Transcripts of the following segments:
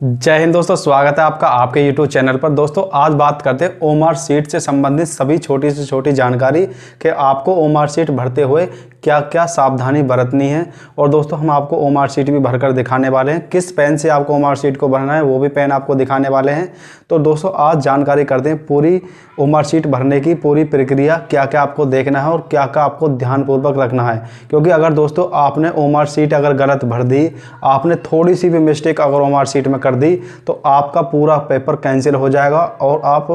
जय हिंद दोस्तों, स्वागत है आपका आपके YouTube चैनल पर। दोस्तों आज बात करते हैं ओमार शीट से संबंधित सभी छोटी से छोटी जानकारी कि आपको ओमार शीट भरते हुए क्या क्या सावधानी बरतनी है। और दोस्तों हम आपको ओमार शीट भी भरकर दिखाने वाले हैं। किस पेन से आपको ओमार शीट को भरना है वो भी पेन आपको दिखाने वाले हैं। तो दोस्तों आज जानकारी करते हैं पूरी ओमार शीट भरने की पूरी प्रक्रिया, क्या क्या आपको देखना है और क्या क्या आपको ध्यानपूर्वक रखना है। क्योंकि अगर दोस्तों आपने ओमार शीट अगर गलत भर दी, आपने थोड़ी सी भी मिस्टेक अगर ओमार शीट में कर दी तो आपका पूरा पेपर कैंसिल हो जाएगा और आप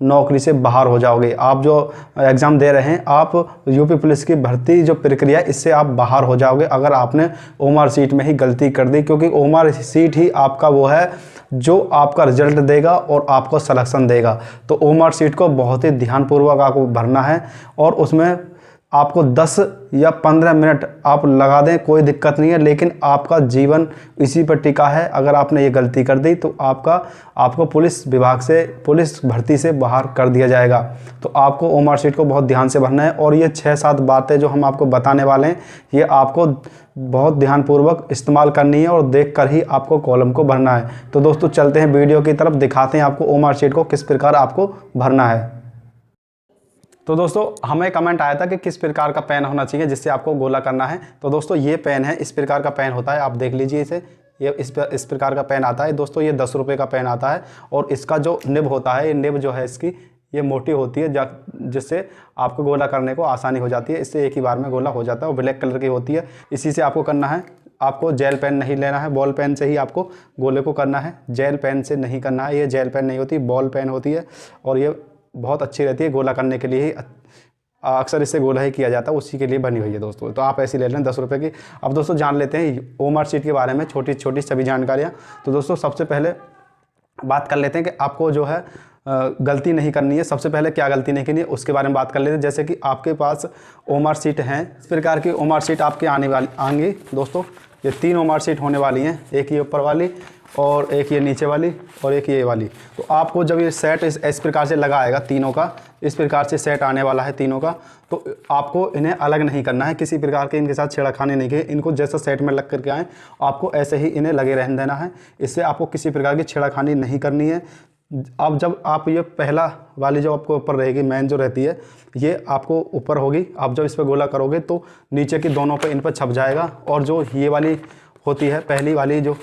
नौकरी से बाहर हो जाओगे। आप जो एग्ज़ाम दे रहे हैं, आप यूपी पुलिस की भर्ती जो प्रक्रिया, इससे आप बाहर हो जाओगे अगर आपने ओमार शीट में ही गलती कर दी। क्योंकि ओमार शीट ही आपका वो है जो आपका रिजल्ट देगा और आपको सिलेक्शन देगा। तो ओमार शीट को बहुत ही ध्यानपूर्वक आपको भरना है और उसमें आपको 10 या 15 मिनट आप लगा दें, कोई दिक्कत नहीं है। लेकिन आपका जीवन इसी पर टिका है। अगर आपने ये गलती कर दी तो आपको पुलिस विभाग से, पुलिस भर्ती से बाहर कर दिया जाएगा। तो आपको ओमार शीट को बहुत ध्यान से भरना है। और ये 6-7 बातें जो हम आपको बताने वाले हैं, ये आपको बहुत ध्यानपूर्वक इस्तेमाल करनी है और देखकर ही आपको कॉलम को भरना है। तो दोस्तों चलते हैं वीडियो की तरफ, दिखाते हैं आपको ओमार शीट को किस प्रकार आपको भरना है। तो दोस्तों हमें कमेंट आया था कि किस प्रकार का पेन होना चाहिए जिससे आपको गोला करना है। तो दोस्तों ये पेन है, इस प्रकार का पेन होता है, आप देख लीजिए इसे। ये इस प्रकार का पेन आता है दोस्तों। ये 10 रुपये का पेन आता है और इसका जो निब होता है, ये निब जो है इसकी ये मोटी होती है, जिससे आपको गोला करने को आसानी हो जाती है। इससे एक ही बार में गोला हो जाता है और ब्लैक कलर की होती है। इसी से आपको करना है। आपको जेल पेन नहीं लेना है, बॉल पेन से ही आपको गोले को करना है। जेल पेन से नहीं करना है, ये जेल पेन नहीं होती, बॉल पेन होती है और ये बहुत अच्छी रहती है गोला करने के लिए ही। अक्सर इससे गोला ही किया जाता है, उसी के लिए बनी हुई है दोस्तों। तो आप ऐसी ले लें 10 रुपये की। अब दोस्तों जान लेते हैं ओमार शीट के बारे में छोटी छोटी सभी जानकारियाँ। तो दोस्तों सबसे पहले बात कर लेते हैं कि आपको जो है गलती नहीं करनी है। सबसे पहले क्या गलती नहीं करनी है उसके बारे में बात कर लेते हैं। जैसे कि आपके पास ओमार शीट हैं, इस प्रकार की ओमार शीट आपके आएंगी दोस्तों। ये 3 ओमार शीट होने वाली हैं, एक ये ऊपर वाली और एक ये नीचे वाली और एक ये वाली। तो आपको जब ये सेट इस प्रकार से लगा आएगा, तीनों का इस प्रकार से सेट आने वाला है तीनों का, तो आपको इन्हें अलग नहीं करना है, किसी प्रकार के इनके साथ छेड़खानी नहीं की। इनको जैसा सेट में लग करके आए आपको ऐसे ही इन्हें लगे रहने देना है। इससे आपको किसी प्रकार की छेड़खानी नहीं करनी है। अब जब आप ये पहला वाली जो आपको ऊपर रहेगी, मेन जो रहती है, ये आपको ऊपर होगी। आप जब इस पर गोला करोगे तो नीचे की दोनों पे इन पर छप जाएगा। और जो ये वाली होती है, पहली वाली जो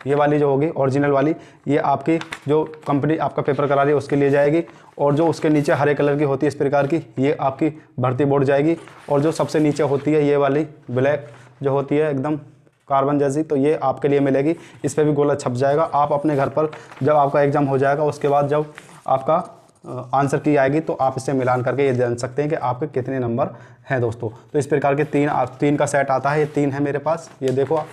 ये वाली जो होगी ओरिजिनल वाली, ये आपकी जो कंपनी आपका पेपर करा रही है उसके लिए जाएगी। और जो उसके नीचे हरे कलर की होती है इस प्रकार की, ये आपकी भर्ती बोर्ड जाएगी। और जो सबसे नीचे होती है ये वाली ब्लैक जो होती है एकदम कार्बन जैसी, तो ये आपके लिए मिलेगी। इस पर भी गोला छप जाएगा। आप अपने घर पर जब आपका एग्ज़ाम हो जाएगा उसके बाद जब आपका आंसर की आएगी तो आप इससे मिलान करके ये जान सकते हैं कि आपके कितने नंबर हैं दोस्तों। तो इस प्रकार के 3 का सेट आता है। ये 3 है मेरे पास, ये देखो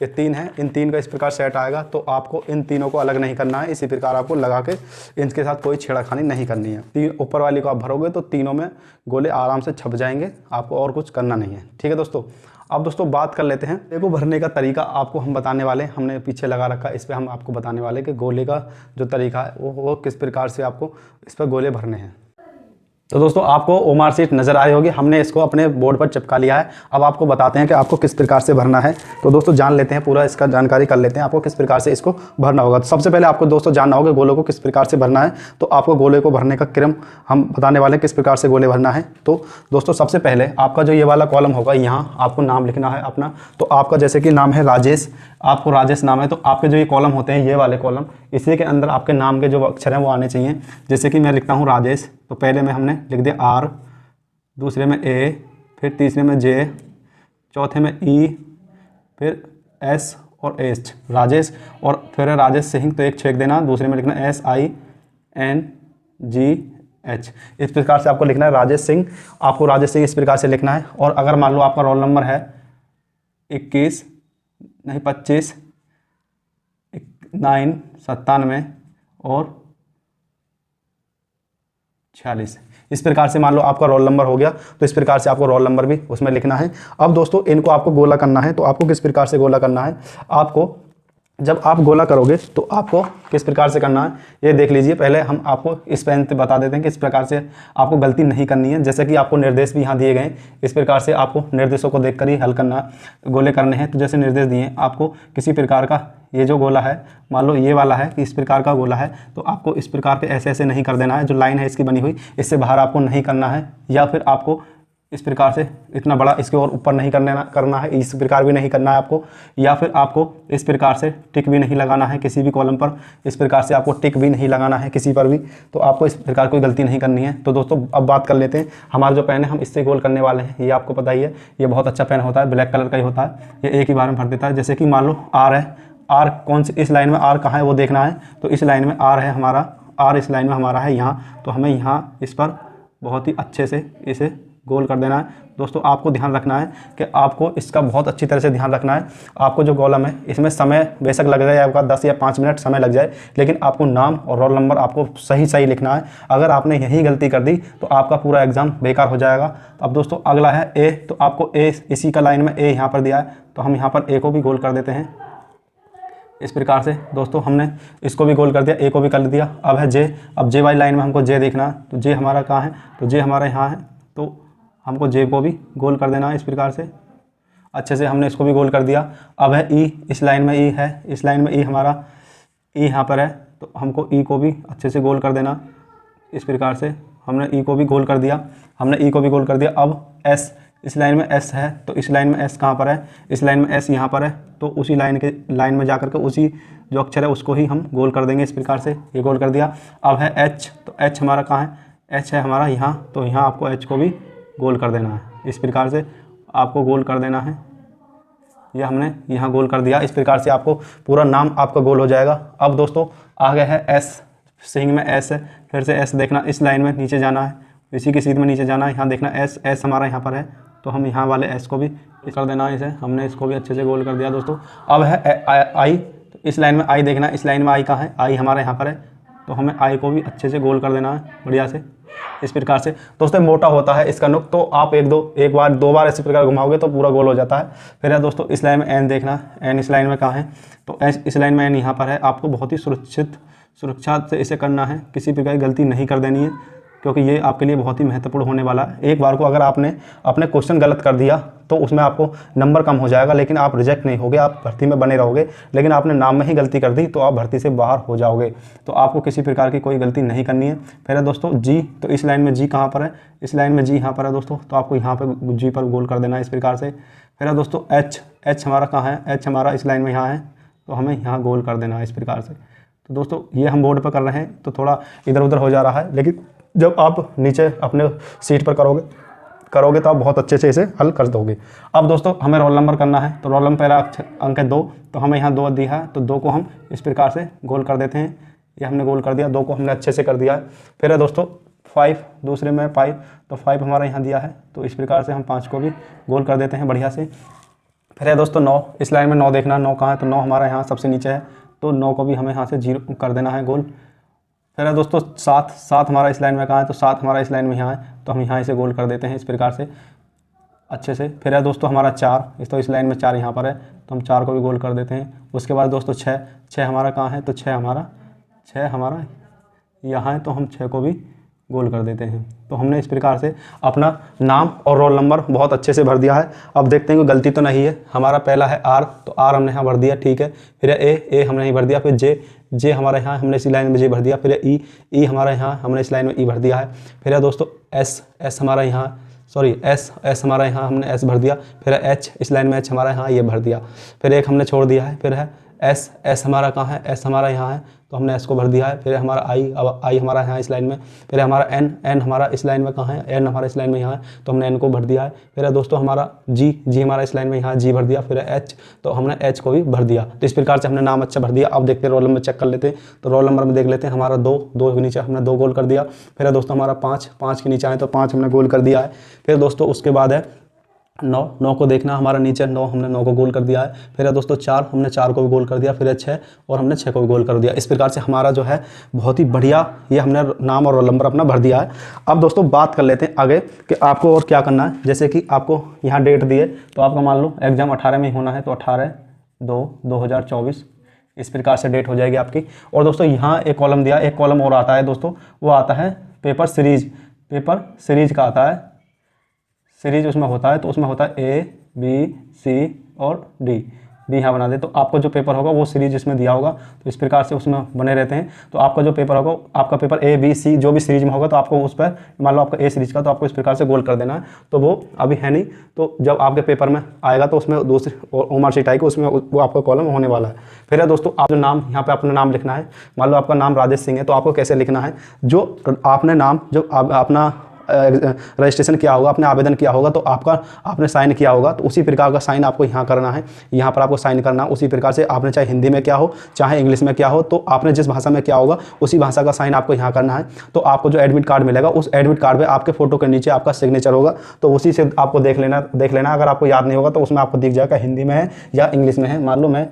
ये 3 है। इन 3 का इस प्रकार सेट आएगा। तो आपको इन तीनों को अलग नहीं करना है, इसी प्रकार आपको लगा के इनके साथ कोई छेड़खानी नहीं करनी है। 3 ऊपर वाली को आप भरोगे तो तीनों में गोले आराम से छप जाएंगे, आपको और कुछ करना नहीं है। ठीक है दोस्तों। अब दोस्तों बात कर लेते हैं देखो भरने का तरीका आपको हम बताने वाले हैं। हमने पीछे लगा रखा है, इस पर हम आपको बताने वाले हैं कि गोले का जो तरीका है वो किस प्रकार से आपको इस पर गोले भरने हैं। तो दोस्तों आपको ओमार शीट नज़र आई होगी, हमने इसको अपने बोर्ड पर चिपका लिया है। अब आपको बताते हैं कि आपको किस प्रकार से भरना है। तो दोस्तों जान लेते हैं, पूरा इसका जानकारी कर लेते हैं आपको किस प्रकार से इसको भरना होगा। तो सबसे पहले आपको दोस्तों जानना होगा गोले को किस प्रकार से भरना है। तो आपको गोले को भरने का क्रम हम बताने वाले हैं, किस प्रकार से गोले भरना है। तो दोस्तों सबसे पहले आपका जो ये वाला कॉलम होगा, यहाँ आपको नाम लिखना है अपना। तो आपका जैसे कि नाम है राजेश, आपको राजेश नाम है, तो आपके जो ये कॉलम होते हैं, ये वाले कॉलम, इसी के अंदर आपके नाम के जो अक्षर हैं वो आने चाहिए। जैसे कि मैं लिखता हूँ राजेश, तो पहले में हमने लिख दिया आर, दूसरे में ए, फिर तीसरे में जे, चौथे में ई, फिर एस और एच, राजेश। और फिर राजेश सिंह, तो एक छेक देना, दूसरे में लिखना SINGH। इस प्रकार से आपको लिखना है राजेश सिंह। आपको राजेश सिंह इस प्रकार से लिखना है। और अगर मान लो आपका रोल नंबर है 25 9 97 और 46, इस प्रकार से मान लो आपका रोल नंबर हो गया। तो इस प्रकार से आपको रोल नंबर भी उसमें लिखना है। अब दोस्तों इनको आपको गोला करना है। तो आपको किस प्रकार से गोला करना है, आपको जब आप गोला करोगे तो आपको किस प्रकार से करना है ये देख लीजिए। पहले हम आपको इस पेन से बता देते हैं कि इस प्रकार से आपको गलती नहीं करनी है। जैसे कि आपको निर्देश भी यहाँ दिए गए, इस प्रकार से आपको निर्देशों को देखकर ही हल करना, गोले करने हैं। तो जैसे निर्देश दिए आपको किसी प्रकार का ये जो गोला है, मान लो ये वाला है कि इस प्रकार का गोला है, तो आपको इस प्रकार के ऐसे ऐसे नहीं कर देना है। जो लाइन है इसकी बनी हुई, इससे बाहर आपको नहीं करना है, या फिर आपको इस प्रकार से इतना बड़ा इसके और ऊपर नहीं करना है, इस प्रकार भी नहीं करना है आपको, या फिर आपको इस प्रकार से टिक भी नहीं लगाना है किसी भी कॉलम पर, इस प्रकार से आपको टिक भी नहीं लगाना है किसी पर भी। तो आपको इस प्रकार कोई गलती नहीं करनी है। तो दोस्तों अब बात कर लेते हैं, हमारा जो पेन है हम इससे गोल करने वाले हैं। ये आपको पता ही है, ये बहुत अच्छा पेन होता है, ब्लैक कलर का ही होता है, ये एक ही बार में भर देता है। जैसे कि मान लो आर है, आर कौन सी इस लाइन में आर कहाँ है वो देखना है। तो इस लाइन में आर है हमारा, आर इस लाइन में हमारा है यहाँ, तो हमें यहाँ इस पर बहुत ही अच्छे से इसे गोल कर देना है। दोस्तों आपको ध्यान रखना है कि आपको इसका बहुत अच्छी तरह से ध्यान रखना है। आपको जो कॉलम है इसमें समय बेशक लग जाए, आपका 10 या 5 मिनट समय लग जाए, लेकिन आपको नाम और रोल नंबर आपको सही सही लिखना है। अगर आपने यही गलती कर दी तो आपका पूरा एग्जाम बेकार हो जाएगा। अब दोस्तों अगला है ए, तो आपको ए इसी का लाइन में ए यहाँ पर दिया है, तो हम यहाँ पर ए को भी गोल कर देते हैं इस प्रकार से। दोस्तों हमने इसको भी गोल कर दिया, ए को भी कर दिया। अब है जे, अब जे वाली लाइन में हमको जे देखना है, तो जे हमारा कहाँ है, तो जे हमारा यहाँ है, तो हमको जे को भी गोल कर देना है इस प्रकार से। अच्छे से हमने इसको भी गोल कर दिया। अब है ई, इस लाइन में ई है, इस लाइन में ई हमारा ई यहाँ पर है, तो हमको ई को भी अच्छे से गोल कर देना इस प्रकार से। हमने ई को भी गोल कर दिया, हमने ई को भी गोल कर दिया। अब एस, इस लाइन में एस है, तो इस लाइन में एस कहाँ पर है, इस लाइन में एस यहाँ पर है, तो उसी लाइन में जाकर के उसी जो अक्षर है उसको ही हम गोल कर देंगे इस प्रकार से। ये गोल कर दिया। अब है एच, तो एच हमारा कहाँ है, एच है हमारा यहाँ, तो यहाँ आपको एच को भी गोल कर देना है इस प्रकार से, आपको गोल कर देना है। ये हमने यहाँ गोल कर दिया। इस प्रकार से आपको पूरा नाम आपका गोल हो जाएगा। अब दोस्तों आगे है एस, सिंग में एस है, फिर से एस देखना, इस लाइन में नीचे जाना है, इसी की सीध में नीचे जाना है, यहाँ देखना एस, एस हमारा यहाँ पर है, तो हम यहाँ वाले एस को भी कर देना है इसे। हमने इसको भी अच्छे से गोल कर दिया दोस्तों। अब है आई, तो इस लाइन में आई देखना, इस लाइन में आई कहाँ है, आई हमारा यहाँ पर है, तो हमें आई को भी अच्छे से गोल कर देना है बढ़िया से इस प्रकार से। दोस्तों मोटा होता है इसका नुक, तो आप एक बार दो बार इसी प्रकार घुमाओगे तो पूरा गोल हो जाता है। फिर है दोस्तों इस लाइन में एन देखना, एन इस लाइन में कहाँ है, तो इस लाइन में एन यहाँ पर है। आपको बहुत ही सुरक्षा से इसे करना है, किसी प्रकार की गलती नहीं कर देनी है, क्योंकि ये आपके लिए बहुत ही महत्वपूर्ण होने वाला है। एक बार को अगर आपने अपने क्वेश्चन गलत कर दिया तो उसमें आपको नंबर कम हो जाएगा, लेकिन आप रिजेक्ट नहीं होगे, आप भर्ती में बने रहोगे। लेकिन आपने नाम में ही गलती कर दी तो आप भर्ती से बाहर हो जाओगे। तो आपको किसी प्रकार की कोई गलती नहीं करनी है। फिर है दोस्तों जी, तो इस लाइन में जी कहाँ पर है, इस लाइन में जी यहाँ पर है दोस्तों, तो आपको यहाँ पर जी पर गोल कर देना है इस प्रकार से। फिर है दोस्तों एच, एच हमारा कहाँ है, एच हमारा इस लाइन में यहाँ है, तो हमें यहाँ गोल कर देना है इस प्रकार से। तो दोस्तों ये हम बोर्ड पर कर रहे हैं तो थोड़ा इधर उधर हो जा रहा है, लेकिन जब आप नीचे अपने सीट पर करोगे तो आप बहुत अच्छे से इसे हल कर दोगे। अब दोस्तों हमें रोल नंबर करना है, तो रोल नंबर पहला अंक है 2, तो हमें यहाँ 2 दिया है, तो 2 को हम इस प्रकार से गोल कर देते हैं। ये हमने गोल कर दिया, 2 को हमने अच्छे से कर दिया है। फिर है दोस्तों 5, दूसरे में 5, तो 5 हमारा यहाँ दिया है, तो इस प्रकार से हम 5 को भी गोल कर देते हैं बढ़िया से। फिर है दोस्तों 9, इस लाइन में 9 देखना, 9 कहाँ है, तो 9 हमारा यहाँ सबसे नीचे है, तो 9 को भी हमें यहाँ से 0 कर देना है गोल। फिर है दोस्तों 7, 7 हमारा इस लाइन में कहाँ है, तो 7 हमारा इस लाइन में यहाँ है, तो हम यहाँ इसे गोल कर देते हैं इस प्रकार से अच्छे से। फिर है दोस्तों हमारा 4, तो इस लाइन में 4 यहाँ पर है, तो हम 4 को भी गोल कर देते हैं। उसके बाद दोस्तों 6 हमारा कहाँ है, तो 6 हमारा यहाँ है, तो हम 6 को भी गोल कर देते हैं। तो हमने इस प्रकार से अपना नाम और रोल नंबर बहुत अच्छे से भर दिया है। अब देखते हैं कोई गलती तो नहीं है। हमारा पहला है आर, तो आर हमने यहाँ भर दिया, ठीक है। फिर है ए हमने नहीं भर दिया। फिर जे हमारे यहाँ हमने इसी लाइन में जे भर दिया। फिर है ई हमारे यहाँ हमने इस लाइन में ई भर दिया है। फिर है दोस्तों एस हमारा यहाँ, सॉरी एस हमारा यहाँ हमने एस भर दिया। फिर है एच, इस लाइन में एच हमारा यहाँ ये भर दिया। फिर एक हमने छोड़ दिया है। फिर है एस हमारा कहाँ है, एस हमारा यहाँ है, तो हमने एस को भर दिया है। फिर हमारा आई हमारा यहाँ इस लाइन में। फिर हमारा एन हमारा इस लाइन में कहाँ है, एन हमारा इस लाइन में यहाँ है, तो हमने एन को भर दिया है। फिर है दोस्तों हमारा जी हमारा इस लाइन में यहाँ जी भर दिया। फिर है एच, तो हमने एच को भी भर दिया। तो इस प्रकार से हमने नाम अच्छा भर दिया। अब देखते हैं रोल नंबर चेक कर लेते हैं। तो रोल नंबर में देख लेते हैं, हमारा 2 के नीचे हमने 2 गोल कर दिया। फिर है दोस्तों हमारा 5 के नीचे आए, तो 5 हमने गोल कर दिया है। फिर दोस्तों उसके बाद है 9 को देखना, हमारा नीचे 9 हमने 9 को गोल कर दिया है। फिर है दोस्तों 4 हमने 4 को भी गोल कर दिया। फिर है 6 और हमने 6 को भी गोल कर दिया। इस प्रकार से हमारा जो है बहुत ही बढ़िया ये हमने नाम और रोल नंबर अपना भर दिया है। अब दोस्तों बात कर लेते हैं आगे कि आपको और क्या करना है। जैसे कि आपको यहाँ डेट दिए, तो आपका मान लो एग्जाम 18 में ही होना है, तो 18/2/2024 इस प्रकार से डेट हो जाएगी आपकी। और दोस्तों यहाँ एक कॉलम दिया, एक कॉलम और आता है दोस्तों, वो आता है पेपर सीरीज का आता है, सीरीज उसमें होता है। तो उसमें होता है A, B, C और D, बी यहाँ बना दे, तो आपको जो पेपर होगा वो सीरीज इसमें दिया होगा, तो इस प्रकार से उसमें बने रहते हैं। तो आपका जो पेपर होगा, आपका पेपर ए बी सी जो भी सीरीज में होगा, तो आपको उस पर मान लो आपका ए सीरीज का, तो आपको इस प्रकार से गोल कर देना है। तो वो अभी है नहीं, तो जब आपके पेपर में आएगा तो उसमें दूसरी ओमार शीट आएगी, उसमें वो आपका कॉलम होने वाला है। फिर है दोस्तों, आप जो नाम यहाँ पे अपना नाम लिखना है। मान लो आपका नाम राजेश सिंह है, तो आपको कैसे लिखना है, जो आपने नाम जो अपना रजिस्ट्रेशन किया होगा, आपने आवेदन किया होगा, तो आपने साइन किया होगा, तो उसी प्रकार का साइन आपको यहाँ करना है। यहाँ पर आपको साइन करना है उसी प्रकार से, आपने चाहे हिंदी में क्या हो चाहे इंग्लिश में क्या हो, तो आपने जिस भाषा में क्या होगा उसी भाषा का साइन आपको यहाँ करना है। तो आपको जो एडमिट कार्ड मिलेगा, उस एडमिट कार्ड पे आपके फोटो के नीचे आपका सिग्नेचर होगा, तो उसी से आपको देख लेना। अगर आपको याद नहीं होगा तो उसमें आपको दिख जाएगा हिंदी में है या इंग्लिश में है। मान लो मैं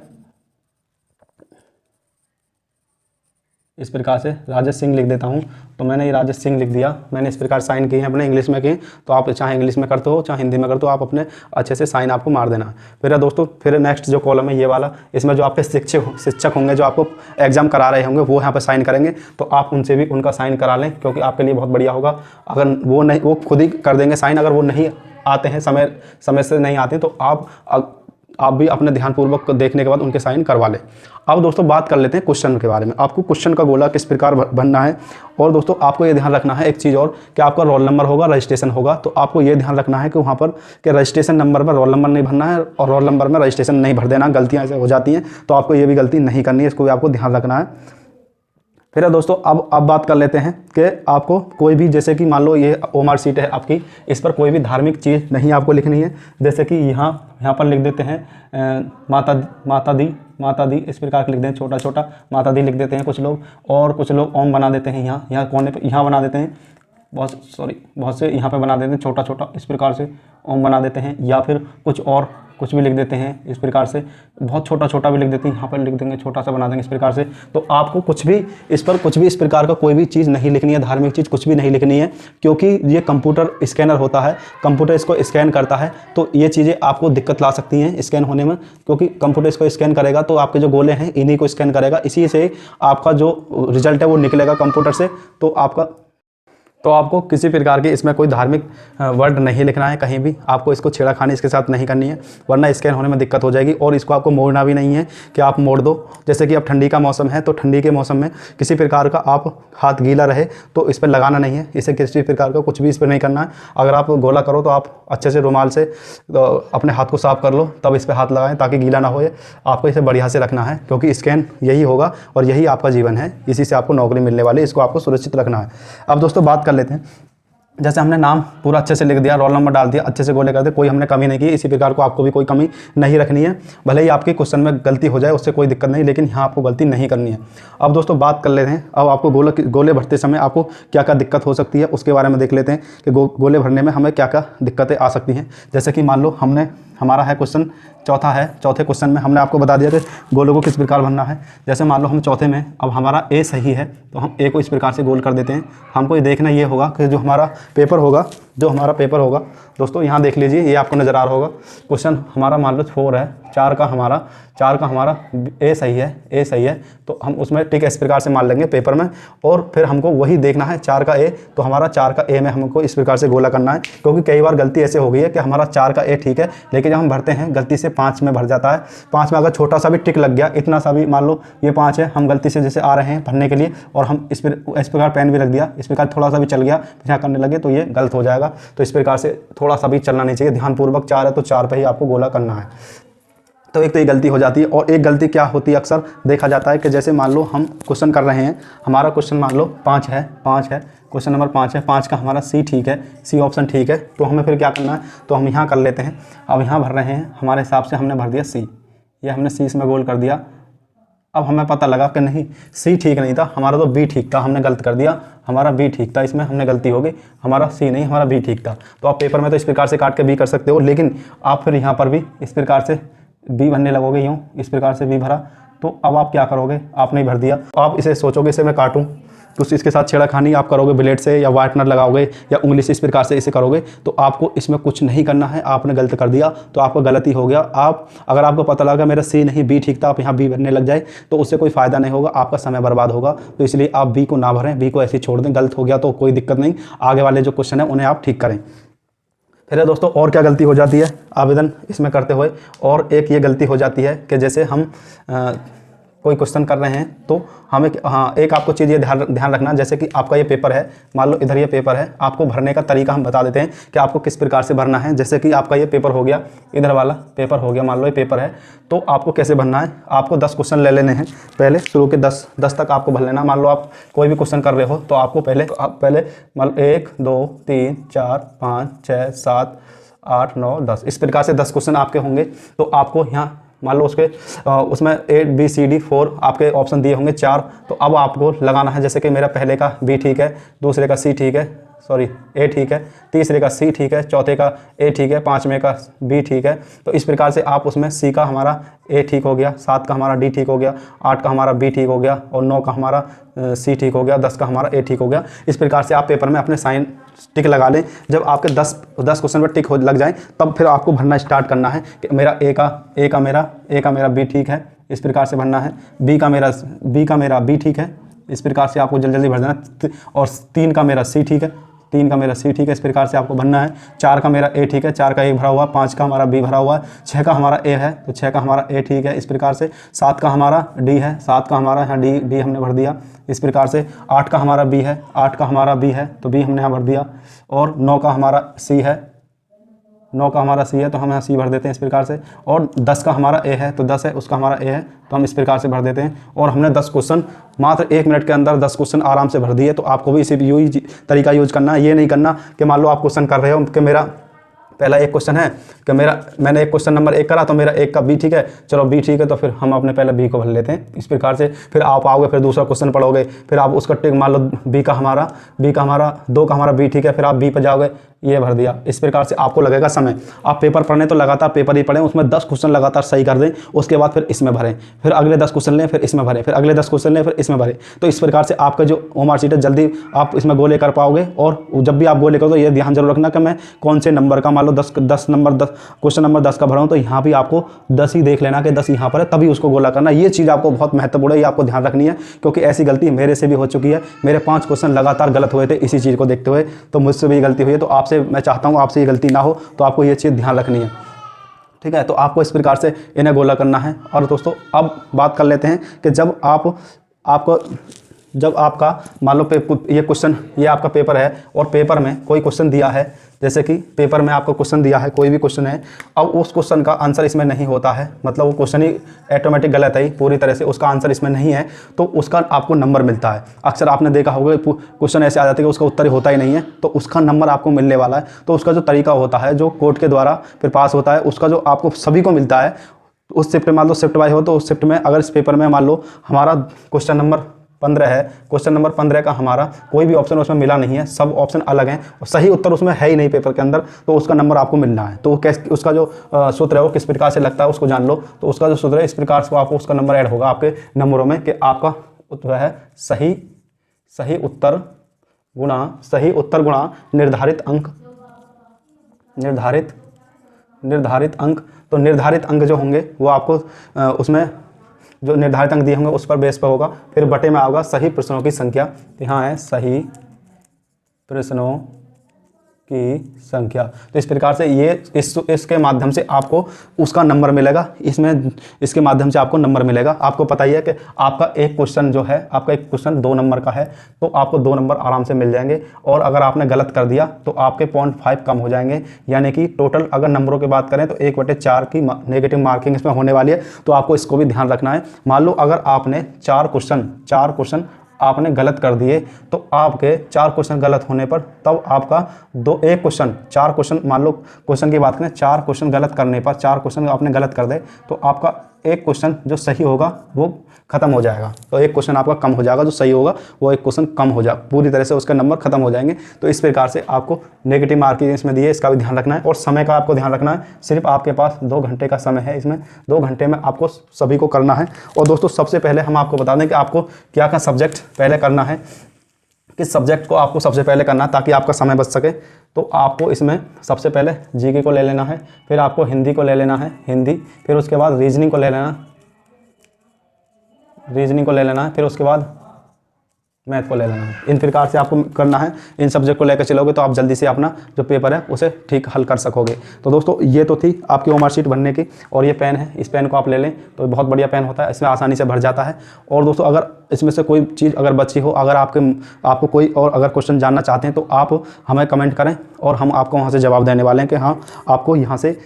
इस प्रकार से राजेश सिंह लिख देता हूँ, तो मैंने ये राजेश सिंह लिख दिया, मैंने इस प्रकार साइन किए हैं अपने इंग्लिश में किए। तो आप चाहे इंग्लिश में करते हो चाहे हिंदी में करते हो, आप अपने अच्छे से साइन आपको मार देना। फिर दोस्तों, फिर नेक्स्ट जो कॉलम है ये वाला, इसमें जो आपके शिक्षक होंगे, जो आपको एग्जाम करा रहे होंगे, वो यहाँ पर साइन करेंगे। तो आप उनसे भी उनका साइन करा लें, क्योंकि आपके लिए बहुत बढ़िया होगा। अगर वो खुद ही कर देंगे साइन, अगर वो नहीं आते हैं, समय से नहीं आते, तो आप भी अपने ध्यानपूर्वक देखने के बाद उनके साइन करवा लें। अब दोस्तों बात कर लेते हैं क्वेश्चन के बारे में। आपको क्वेश्चन का गोला किस प्रकार बनना है। और दोस्तों आपको ये ध्यान रखना है एक चीज़ और, कि आपका रोल नंबर होगा, रजिस्ट्रेशन होगा। तो आपको ये ध्यान रखना है कि वहाँ पर कि रजिस्ट्रेशन नंबर में रोल नंबर नहीं भरना है और रोल नंबर में रजिस्ट्रेशन नहीं भर देना। गलतियाँ ऐसे हो जाती हैं, तो आपको ये भी गलती नहीं करनी है, इसको भी आपको ध्यान रखना है। फिर दोस्तों अब बात कर लेते हैं कि आपको कोई भी, जैसे कि मान लो ये ओमार शीट है आपकी, इस पर कोई भी धार्मिक चीज़ नहीं आपको लिखनी है। जैसे कि यहाँ पर लिख देते हैं माता दी इस प्रकार लिख दें, छोटा छोटा माता दी लिख देते हैं कुछ लोग, और कुछ लोग ओम बना देते हैं। यहाँ कोने पे यहाँ बना देते हैं, बहुत से यहाँ पे बना देते हैं छोटा छोटा इस प्रकार से ओम बना देते हैं, या फिर कुछ भी लिख देते हैं इस प्रकार से, बहुत छोटा छोटा भी लिख देते हैं, यहाँ पर लिख देंगे, छोटा सा बना देंगे इस प्रकार से। तो आपको कुछ भी इस प्रकार का कोई भी चीज़ नहीं लिखनी है, धार्मिक चीज़ कुछ भी नहीं लिखनी है, क्योंकि ये कंप्यूटर स्कैनर होता है, कंप्यूटर इसको स्कैन करता है। तो ये चीज़ें आपको दिक्कत ला सकती हैं स्कैन होने में, क्योंकि कंप्यूटर इसको स्कैन करेगा तो आपके जो गोले हैं इन्हीं को स्कैन करेगा, इसी से आपका जो रिजल्ट है वो निकलेगा कंप्यूटर से। तो आपको किसी प्रकार की इसमें कोई धार्मिक वर्ड नहीं लिखना है कहीं भी, आपको इसको छेड़खानी इसके साथ नहीं करनी है, वरना स्कैन होने में दिक्कत हो जाएगी। और इसको आपको मोड़ना भी नहीं है कि आप मोड़ दो। जैसे कि अब ठंडी का मौसम है, तो ठंडी के मौसम में किसी प्रकार का आप हाथ गीला रहे तो इस पर लगाना नहीं है, इसे किसी प्रकार का कुछ भी इस पर नहीं करना है। अगर आप गोला करो तो आप अच्छे से रुमाल से अपने हाथ को साफ कर लो, तब इस पर हाथ लगाएं ताकि गीला ना होए। आपको इसे बढ़िया से रखना है, क्योंकि स्कैन यही होगा और यही आपका जीवन है, इसी से आपको नौकरी मिलने वाली है, इसको आपको सुरक्षित रखना है। अब दोस्तों बात कर लेते हैं, जैसे हमने नाम पूरा अच्छे से लिख दिया, रोल नंबर डाल दिया, अच्छे से गोले कर दिए, कोई हमने कमी नहीं की। इसी प्रकार को आपको भी कोई कमी नहीं रखनी है, भले ही आपके क्वेश्चन में गलती हो जाए उससे कोई दिक्कत नहीं, लेकिन यहाँ आपको गलती नहीं करनी है। अब दोस्तों बात कर लेते हैं, अब आपको गोले भरते समय आपको क्या क्या दिक्कत हो सकती है उसके बारे में देख लेते हैं कि गोले भरने में हमें क्या क्या दिक्कतें आ सकती हैं। जैसे कि मान लो हमारा है क्वेश्चन चौथा है, चौथे क्वेश्चन में हमने आपको बता दिया कि गोलों को किस प्रकार भरना है। जैसे मान लो हम चौथे में, अब हमारा ए सही है तो हम ए को इस प्रकार से गोल कर देते हैं। हमको ये देखना ये होगा कि जो हमारा पेपर होगा दोस्तों, यहाँ देख लीजिए, ये आपको नज़र आ रहा होगा। क्वेश्चन हमारा मान लो 4 है, 4 का हमारा ए सही है, तो हम उसमें टिक इस प्रकार से मान लेंगे पेपर में। और फिर हमको वही देखना है 4 का ए, तो हमारा 4 का ए में हमको इस प्रकार से गोला करना है, क्योंकि कई बार गलती ऐसे हो गई है कि हमारा 4 का ए ठीक है, लेकिन जब हम भरते हैं गलती से 5 में भर जाता है। 5 में अगर छोटा सा भी टिक लग गया, इतना सा भी, मान लो ये 5 है, हम गलती से जैसे आ रहे हैं भरने के लिए और हम इस प्रकार पेन भी रख दिया, इस प्रकार थोड़ा सा भी चल गया, फिर यहाँ करने लगे तो ये गलत हो जाएगा। तो इस प्रकार से थोड़ा सा भी चलना नहीं चाहिए, ध्यानपूर्वक 4 है तो 4 पे ही आपको गोला करना है। तो एक तो ये गलती हो जाती है। और एक गलती क्या होती है, अक्सर देखा जाता है कि जैसे मान लो हम क्वेश्चन कर रहे हैं, हमारा क्वेश्चन मान लो 5 है, क्वेश्चन नंबर 5 है, 5 का हमारा सी ठीक है, सी ऑप्शन ठीक है, तो हमें फिर क्या करना है, तो हम यहाँ कर लेते हैं। अब यहाँ भर रहे हैं, हमारे हिसाब से हमने भर दिया सी, ये हमने सी इसमें गोल कर दिया। अब हमें पता लगा कि नहीं सी ठीक नहीं था, हमारा तो बी ठीक था, हमने गलत कर दिया, हमारा बी ठीक था, इसमें हमने गलती हो गई, हमारा सी नहीं हमारा बी ठीक था। तो आप पेपर में तो इस प्रकार से काट के बी कर सकते हो, लेकिन आप फिर यहाँ पर भी इस प्रकार से बी भरने लगोगे, यूँ इस प्रकार से बी भरा, तो अब आप क्या करोगे, आपने भर दिया, आप इसे सोचोगे इसे मैं काटूँ, तो इसके साथ छेड़खानी आप करोगे ब्लेड से, या वाइटनर लगाओगे, या उंगली से इस प्रकार से इसे करोगे, तो आपको इसमें कुछ नहीं करना है। आपने गलत कर दिया तो आपको गलती हो गया। अगर आपको पता लगा मेरा सी नहीं बी ठीक था, आप यहाँ बी भरने लग जाए तो उससे कोई फ़ायदा नहीं होगा, आपका समय बर्बाद होगा। तो इसलिए आप बी को ना भरें, बी को ऐसे ही छोड़ दें, गलत हो गया तो कोई दिक्कत नहीं, आगे वाले जो क्वेश्चन है उन्हें आप ठीक करें। फिर दोस्तों और क्या गलती हो जाती है आवेदन इसमें करते हुए, और एक ये गलती हो जाती है कि जैसे हम कोई क्वेश्चन कर रहे हैं तो हमें एक आपको चीज़ ये ध्यान रखना, जैसे कि आपका ये पेपर है, मान लो इधर ये पेपर है, आपको भरने का तरीका हम बता देते हैं कि आपको किस प्रकार से भरना है। जैसे कि आपका ये पेपर हो गया, इधर वाला पेपर हो गया, मान लो ये पेपर है, तो आपको कैसे भरना है, आपको 10 क्वेश्चन ले लेने हैं पहले, शुरू के 10 तक आपको भर लेना। मान लो आप कोई भी क्वेश्चन कर रहे हो तो आपको पहले मान लो 1 2 3 4 5 6 7 8 9 10 इस प्रकार से 10 क्वेश्चन आपके होंगे। तो आपको यहाँ मान लो उसमें A B C D 4 आपके ऑप्शन दिए होंगे 4, तो अब आपको लगाना है। जैसे कि मेरा पहले का B ठीक है, दूसरे का C ठीक है, सॉरी A ठीक है, तीसरे का C ठीक है, चौथे का A ठीक है, पाँचवें का B ठीक है। तो इस प्रकार से आप उसमें C का हमारा A ठीक हो गया, 7 का हमारा D ठीक हो गया, 8 का हमारा B ठीक हो गया, और 9 का हमारा C ठीक हो गया, 10 का हमारा A ठीक हो गया। इस प्रकार से आप पेपर में अपने साइन टिक लगा लें। जब आपके 10 क्वेश्चन पर टिक लग जाए तब फिर आपको भरना स्टार्ट करना है कि मेरा A का मेरा B ठीक है, इस प्रकार से भरना है। B का मेरा B ठीक है, इस प्रकार से आपको जल्दी भर देना। और 3 का मेरा C ठीक है, 3 का मेरा C ठीक है, इस प्रकार से आपको भरना है। 4 का मेरा A ठीक है, 4 का A भरा हुआ, 5 का हमारा B भरा हुआ है, 6 का हमारा A है तो 6 का हमारा A ठीक है, इस प्रकार से। 7 का हमारा D है, 7 का हमारा यहाँ D हमने भर दिया, इस प्रकार से। 8 का हमारा B है, 8 का हमारा B है तो B हमने यहाँ भर दिया। और 9 का हमारा C है, 9 का हमारा C है तो हम यहाँ C भर देते हैं इस प्रकार से। और 10 का हमारा A है तो 10 है, उसका हमारा A है तो हम इस प्रकार से भर देते हैं। और हमने 10 क्वेश्चन मात्र 1 मिनट के अंदर 10 क्वेश्चन आराम से भर दिए। तो आपको भी इसी तरीका यूज करना है। ये नहीं करना कि मान लो आप क्वेश्चन कर रहे हो कि मेरा पहला एक क्वेश्चन है कि मैंने एक क्वेश्चन नंबर 1 करा तो मेरा 1 का B ठीक है, चलो B ठीक है तो फिर हम अपने पहले B को भर लेते हैं इस प्रकार से। फिर आप आओगे, फिर दूसरा क्वेश्चन पढ़ोगे, फिर आप उसका टिक मान लो B का हमारा 2 का हमारा B ठीक है, फिर आप B पर जाओगे, ये भर दिया। इस प्रकार से आपको लगेगा समय। आप पेपर पढ़ें तो लगातार पेपर ही पढ़ें, उसमें 10 क्वेश्चन लगातार सही कर दें, उसके बाद फिर इसमें भरें, फिर अगले 10 क्वेश्चन लें, फिर इसमें भरें, फिर अगले 10 क्वेश्चन लें, फिर इसमें भरें। तो इस प्रकार से आपका जो OMR शीट है जल्दी आप इसमें गोले कर पाओगे। और जब भी आप गोले करो तो ये ध्यान जरूर रखना कि मैं कौन से नंबर का, मान लो 10 क्वेश्चन नंबर 10 का भरा हूँ तो यहाँ भी आपको 10 ही देख लेना कि 10 यहाँ पर है, तभी उसको गोला करना। ये चीज़ आपको बहुत महत्वपूर्ण है, ये आपको ध्यान रखनी है, क्योंकि ऐसी गलती मेरे से भी हो चुकी है। मेरे 5 क्वेश्चन लगातार गलत हुए थे इसी चीज़ को देखते हुए, तो मुझसे भी गलती हुई है। तो आपसे मैं चाहता हूँ आपसे ये गलती ना हो, तो आपको ये चीज़ ध्यान रखनी है, ठीक है। तो आपको इस प्रकार से इन्हें गोला करना है। और दोस्तों अब बात कर लेते हैं कि जब आपका मान लो ये क्वेश्चन, ये आपका पेपर है और पेपर में कोई क्वेश्चन दिया है, जैसे कि पेपर में आपको क्वेश्चन दिया है, कोई भी क्वेश्चन है, अब उस क्वेश्चन का आंसर इसमें नहीं होता है, मतलब वो क्वेश्चन ही ऑटोमेटिक गलत है पूरी तरह से, उसका आंसर इसमें नहीं है, तो उसका आपको नंबर मिलता है। अक्सर आपने देखा होगा क्वेश्चन ऐसे आ जाते हैं कि उसका उत्तर होता ही नहीं है, तो उसका नंबर आपको मिलने वाला है। तो उसका जो तरीका होता है, जो कोर्ट के द्वारा फिर पास होता है, उसका जो आपको सभी को मिलता है, उस शिफ्ट में मान लो शिफ्ट वाइज हो तो उस शिफ्ट में अगर इस पेपर में मान लो हमारा क्वेश्चन नंबर 15 है, क्वेश्चन नंबर 15 का हमारा कोई भी ऑप्शन उसमें मिला नहीं है, सब ऑप्शन अलग हैं और सही उत्तर उसमें है ही नहीं पेपर के अंदर, तो उसका नंबर आपको मिलना है। तो उसका जो सूत्र है वो किस प्रकार से लगता है उसको जान लो। तो उसका जो सूत्र है इस प्रकार से आपको उसका नंबर ऐड होगा आपके नंबरों में, कि आपका उत्तर है सही उत्तर गुणा निर्धारित अंक। तो निर्धारित अंक जो होंगे वो आपको उसमें जो निर्धारित अंक दिए होंगे उस पर बेस पर होगा, फिर बटे में आएगा सही प्रश्नों की संख्या। तो यहाँ है सही प्रश्नों की संख्या। तो इस प्रकार से ये इसके माध्यम से आपको उसका नंबर मिलेगा, इसके माध्यम से आपको नंबर मिलेगा। आपको पता ही है कि आपका एक क्वेश्चन जो है, आपका एक क्वेश्चन 2 नंबर का है, तो आपको 2 नंबर आराम से मिल जाएंगे। और अगर आपने गलत कर दिया तो आपके 0.5 कम हो जाएंगे, यानी कि टोटल अगर नंबरों की बात करें तो 1/4 की नेगेटिव मार्किंग इसमें होने वाली है। तो आपको इसको भी ध्यान रखना है। मान लो अगर आपने 4 क्वेश्चन आपने गलत कर दिए, तो आपके 4 क्वेश्चन गलत होने पर तब आपका 4 क्वेश्चन मान लो क्वेश्चन की बात करें, 4 क्वेश्चन गलत करने पर, 4 क्वेश्चन आपने गलत कर दे तो आपका एक क्वेश्चन जो सही होगा वो खत्म हो जाएगा। तो एक क्वेश्चन आपका कम हो जाएगा, जो सही होगा वो एक क्वेश्चन कम हो जाएगा, पूरी तरह से उसका नंबर खत्म हो जाएंगे। तो इस प्रकार से आपको नेगेटिव मार्किंग इसमें दी है, इसका भी ध्यान रखना है। और समय का आपको ध्यान रखना है, सिर्फ आपके पास 2 घंटे का समय है, इसमें 2 घंटे में आपको सभी को करना है। और दोस्तों सबसे पहले हम आपको बता दें कि आपको क्या क्या सब्जेक्ट पहले करना है, किस सब्जेक्ट को आपको सबसे पहले करना है ताकि आपका समय बच सके। तो आपको इसमें सबसे पहले जीके को ले लेना है, फिर आपको हिंदी को ले लेना है, फिर उसके बाद रीजनिंग को ले लेना है, फिर उसके बाद मैथ को ले लेना है। इन प्रकार से आपको करना है। इन सब्जेक्ट को लेकर चलोगे तो आप जल्दी से अपना जो पेपर है उसे ठीक हल कर सकोगे। तो दोस्तों ये तो थी आपकी ओमआर शीट बनने की। और ये पेन है, इस पेन को आप ले लें तो बहुत बढ़िया पेन होता है, इसमें आसानी से भर जाता है। और दोस्तों अगर इसमें से कोई चीज़ अगर बची हो, अगर आपको कोई और अगर क्वेश्चन जानना चाहते हैं तो आप हमें कमेंट करें और हम आपको वहाँ से जवाब देने वाले हैं कि हाँ आपको यहाँ से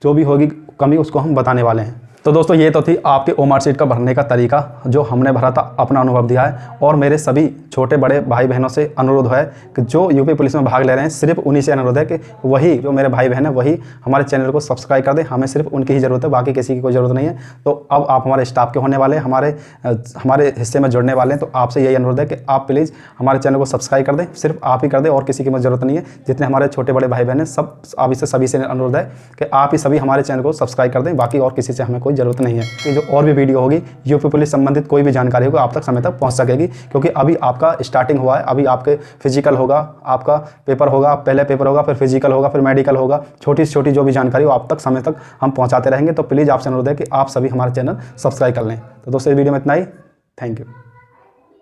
जो भी होगी कमी उसको हम बताने वाले हैं। तो दोस्तों ये तो थी आपके ओमआर शीट का भरने का तरीका जो हमने भरा था, अपना अनुभव दिया है। और मेरे सभी छोटे बड़े भाई बहनों से अनुरोध है कि जो यूपी पुलिस में भाग ले रहे हैं, सिर्फ उन्हीं से अनुरोध है कि वही जो मेरे भाई बहन है वही हमारे चैनल को सब्सक्राइब कर दें। हमें सिर्फ उनकी ही ज़रूरत है, बाकी किसी की कोई ज़रूरत नहीं है। तो अब आप हमारे स्टाफ के होने वाले हैं, हमारे हिस्से में जुड़ने वाले हैं। तो आपसे यही अनुरोध है कि आप प्लीज़ हमारे चैनल को सब्सक्राइब कर दें, सिर्फ आप ही कर दें और किसी की मुझे ज़रूरत नहीं है। जितने हमारे छोटे बड़े भाई बहन हैं सब आप इससे सभी से अनुरोध है कि आप ही सभी हमारे चैनल को सब्सक्राइब कर दें, बाकी और किसी से हमें कोई ज़रूरत नहीं है। जो और भी वीडियो होगी यूपी पुलिस संबंधित कोई भी जानकारी होगी आप तक समय तक पहुंच सकेगी, क्योंकि अभी आपका स्टार्टिंग हुआ है। अभी आपके फिजिकल होगा, आपका पेपर होगा, पहले पेपर होगा, फिर फिजिकल होगा, फिर मेडिकल होगा। छोटी से छोटी जो भी जानकारी हो आप तक समय तक हम पहुंचाते रहेंगे। तो प्लीज़ आपसे अनुरोध है कि आप सभी हमारे चैनल सब्सक्राइब कर लें। तो दोस्तों इस वीडियो में इतना ही। Thank you.